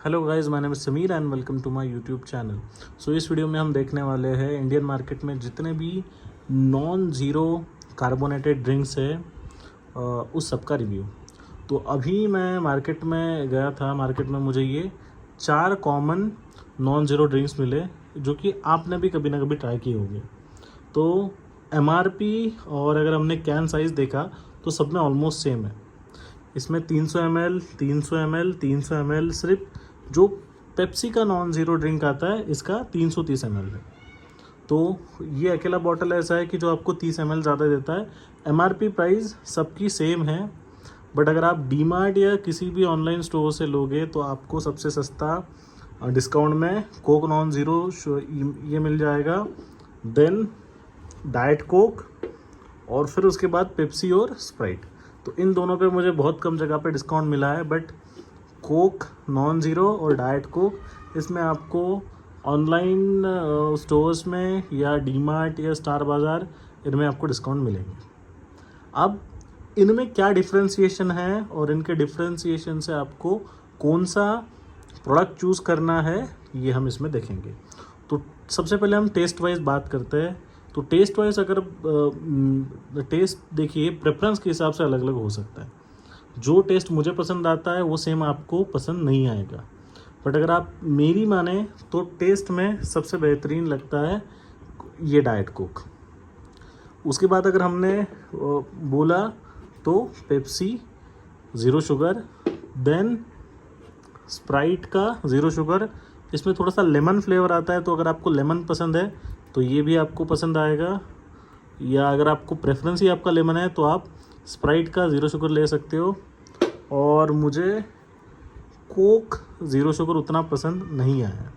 Hello guys, my name is Sameer and welcome to my YouTube channel. So इस video में हम देखने वाले हैं इंडियन मार्केट में जितने भी नॉन ज़ीरो कार्बोनेटेड ड्रिंक्स है उस सब का रिव्यू। तो अभी मैं मार्केट में गया था, मार्केट में मुझे ये 4 कॉमन नॉन ज़ीरो ड्रिंक्स मिले जो कि आपने भी कभी ना कभी ट्राई किए होंगे। तो एमआरपी और अगर हमने कैन साइज़ देखा तो सब में ऑलमोस्ट सेम है। इसमें 300 ml, 300 ml, 300 ml, सिर्फ जो पेप्सी का नॉन ज़ीरो ड्रिंक आता है इसका 330 ml है। तो ये अकेला बॉटल ऐसा है कि जो आपको 30 ml ज़्यादा देता है। एमआरपी प्राइस सबकी सेम है, बट अगर आप डीमार्ट या किसी भी ऑनलाइन स्टोर से लोगे तो आपको सबसे सस्ता डिस्काउंट में कोक नॉन ज़ीरो ये मिल जाएगा, देन डाइट कोक और फिर उसके बाद पेप्सी और स्प्राइट। तो इन दोनों पे मुझे बहुत कम जगह पे डिस्काउंट मिला है, बट कोक नॉन ज़ीरो और डाइट कोक इसमें आपको ऑनलाइन स्टोर्स में या डीमार्ट या स्टार बाज़ार इनमें आपको डिस्काउंट मिलेंगे। अब इनमें क्या डिफ्रेंशिएशन है और इनके डिफ्रेंशिएशन से आपको कौन सा प्रोडक्ट चूज़ करना है ये हम इसमें देखेंगे। तो सबसे पहले हम टेस्ट वाइज बात करते हैं। तो टेस्ट वाइज अगर टेस्ट देखिए, प्रेफरेंस के हिसाब से अलग अलग हो सकता है। जो टेस्ट मुझे पसंद आता है वो सेम आपको पसंद नहीं आएगा, बट अगर आप मेरी माने तो टेस्ट में सबसे बेहतरीन लगता है ये डाइट कोक। उसके बाद अगर हमने बोला तो Pepsi zero sugar, then Sprite का ज़ीरो शुगर। इसमें थोड़ा सा लेमन फ्लेवर आता है, तो अगर आपको लेमन पसंद है तो ये भी आपको पसंद आएगा, या अगर आपको प्रेफरेंस ही आपका लेमन है तो आप स्प्राइट का ज़ीरो शुगर ले सकते हो। और मुझे कोक ज़ीरो शुगर उतना पसंद नहीं आया।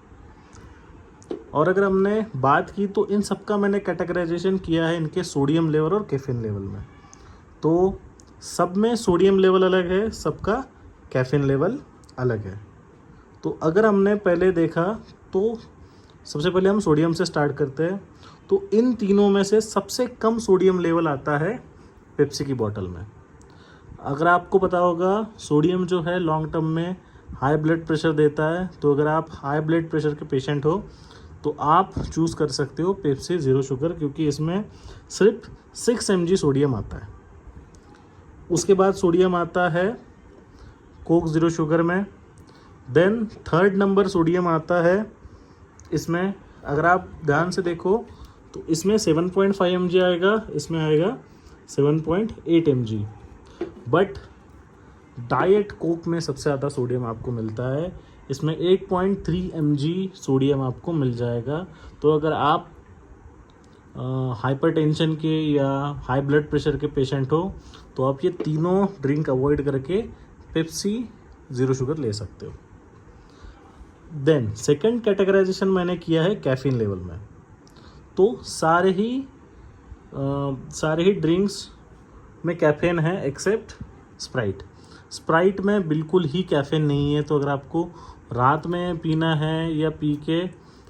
और अगर हमने बात की तो इन सब का मैंने कैटेगराइजेशन किया है इनके सोडियम लेवल और कैफीन लेवल में। तो सब में सोडियम लेवल अलग है, सबका कैफीन लेवल अलग है। तो अगर हमने पहले देखा तो सबसे पहले हम सोडियम से स्टार्ट करते हैं। तो इन तीनों में से सबसे कम सोडियम लेवल आता है पेप्सी की बोतल में। अगर आपको पता होगा, सोडियम जो है लॉन्ग टर्म में हाई ब्लड प्रेशर देता है। तो अगर आप हाई ब्लड प्रेशर के पेशेंट हो तो आप चूज़ कर सकते हो पेप्सी ज़ीरो शुगर, क्योंकि इसमें सिर्फ 6 mg सोडियम आता है। उसके बाद सोडियम आता है कोक ज़ीरो शुगर में, देन थर्ड नंबर सोडियम आता है इसमें। अगर आप ध्यान से देखो तो इसमें 7.5 mg आएगा, इसमें आएगा 7.8 mg। बट डाइट कोक में सबसे ज़्यादा सोडियम आपको मिलता है, इसमें 8.3 mg सोडियम आपको मिल जाएगा। तो अगर आप हाइपरटेंशन के या हाई ब्लड प्रेशर के पेशेंट हो तो आप ये तीनों ड्रिंक अवॉइड करके पेप्सी ज़ीरो शुगर ले सकते हो। देन सेकंड कैटेगराइजेशन मैंने किया है कैफीन लेवल में। तो सारे ही ड्रिंक्स में कैफीन है एक्सेप्ट स्प्राइट। स्प्राइट में बिल्कुल ही कैफीन नहीं है। तो अगर आपको रात में पीना है या पी के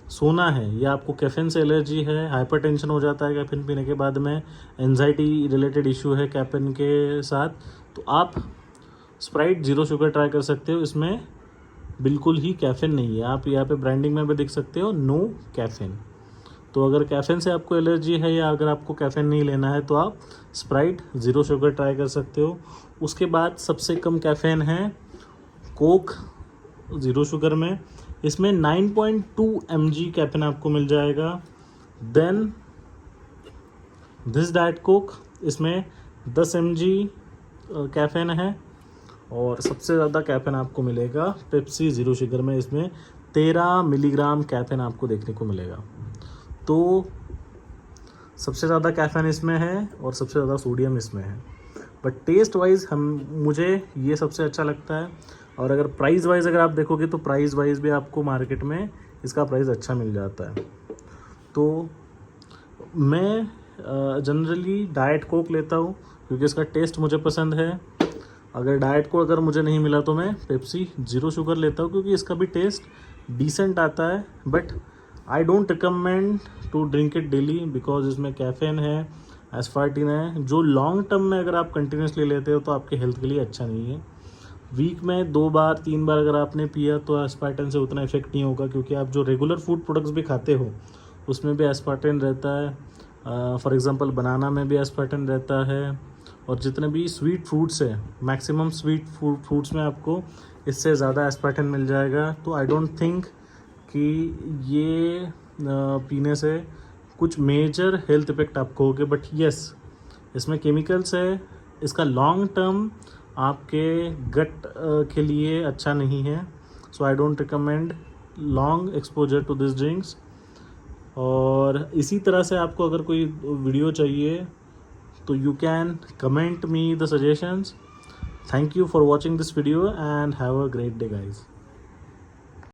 सोना है, या आपको कैफीन से एलर्जी है, हाइपरटेंशन हो जाता है कैफीन पीने के बाद में, एंजाइटी रिलेटेड इशू है कैफीन के साथ, तो आप स्प्राइट ज़ीरो शुगर ट्राई कर सकते हो। इसमें बिल्कुल ही कैफीन नहीं है। आप यहाँ पे ब्रांडिंग में भी देख सकते हो नो कैफीन। तो अगर कैफीन से आपको एलर्जी है या अगर आपको कैफीन नहीं लेना है तो आप स्प्राइट ज़ीरो शुगर ट्राई कर सकते हो। उसके बाद सबसे कम कैफीन है कोक ज़ीरो शुगर में, इसमें 9.2 mg कैफीन आपको मिल जाएगा। देन दिस डाइट कोक, इसमें 10 mg कैफीन है। और सबसे ज़्यादा कैफीन आपको मिलेगा पेप्सी ज़ीरो शुगर में, इसमें 13 मिलीग्राम कैफीन आपको देखने को मिलेगा। तो सबसे ज़्यादा कैफीन इसमें है और सबसे ज़्यादा सोडियम इसमें है। बट टेस्ट वाइज मुझे ये सबसे अच्छा लगता है। और अगर प्राइस वाइज अगर आप देखोगे तो प्राइस वाइज भी आपको मार्केट में इसका प्राइस अच्छा मिल जाता है। तो मैं जनरली डाइट कोक लेता हूँ क्योंकि इसका टेस्ट मुझे पसंद है। अगर डाइट कोक अगर मुझे नहीं मिला तो मैं पेप्सी ज़ीरो शुगर लेता हूँ, क्योंकि इसका भी टेस्ट डिसेंट आता है। But I don't recommend to drink it daily, because इसमें कैफीन है, एस्पार्टिन है, जो लॉन्ग टर्म में अगर आप कंटिन्यूसली लेते हो तो आपके हेल्थ के लिए अच्छा नहीं है। वीक में 2 बार 3 बार अगर आपने पिया तो एस्पार्टेन से उतना इफेक्ट नहीं होगा, क्योंकि आप जो रेगुलर फूड प्रोडक्ट्स भी खाते हो उसमें भी एस्पार्टेन रहता है। फॉर एग्जांपल बनाना में भी एस्पार्टेन रहता है, और जितने भी स्वीट फ्रूट्स है, मैक्सिमम स्वीट फ्रूट्स में आपको इससे ज़्यादा एस्पार्टेन मिल जाएगा। तो आई डोंट थिंक कि ये पीने से कुछ मेजर हेल्थ इफेक्ट आपको होगे, बट येस इसमें केमिकल्स है, इसका लॉन्ग टर्म आपके गट के लिए अच्छा नहीं है। So I don't recommend long exposure to this drinks. और इसी तरह से आपको अगर कोई वीडियो चाहिए तो you can comment me the suggestions. Thank you for watching this video and have a great day, guys.